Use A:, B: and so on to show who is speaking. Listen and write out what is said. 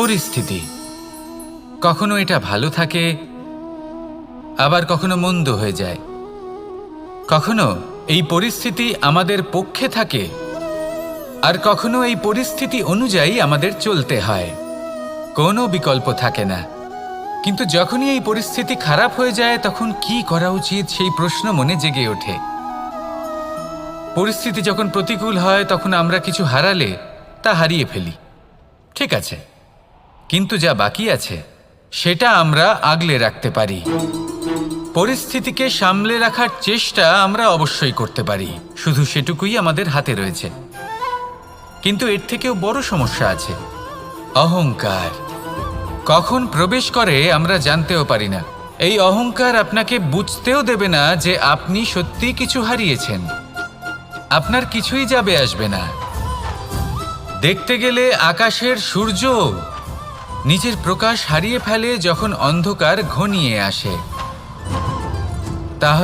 A: পরিস্থিতি। কখনো এটা ভালো থাকে, আবার কখনো মন্দ হয়ে যায়। কখনো এই পরিস্থিতি আমাদের পক্ষে থাকে, আর কখনো এই পরিস্থিতি অনুযায়ী আমাদের চলতে হয়। কোনো বিকল্প থাকে না। কিন্তু যখনই এই পরিস্থিতি খারাপ হয়ে যায়, তখন কি করা উচিত সেই প্রশ্ন মনে জেগে ওঠে। পরিস্থিতি যখন প্রতিকূল হয়, তখন আমরা কিছু হারালে তা হারিয়ে ফেলি, ঠিক আছে, কিন্তু যা বাকি আছে সেটা আমরা আগলে রাখতে পারি। পরিস্থিতিকে সামলে রাখার চেষ্টা আমরা অবশ্যই করতে পারি, শুধু সেটুকুই আমাদের হাতে রয়েছে। কিন্তু এর থেকেও বড় সমস্যা আছে, অহংকার। কখন প্রবেশ করে আমরা জানতেও পারি না। এই অহংকার আপনাকে বুঝতেও দেবে না যে আপনি সত্যি কিছু হারিয়েছেন। আপনার কিছুই যাবে আসবে না। দেখতে গেলে আকাশের সূর্য নিজের প্রকাশ হারিয়ে ফেলে যখন অন্ধকার ঘনিয়ে আসে।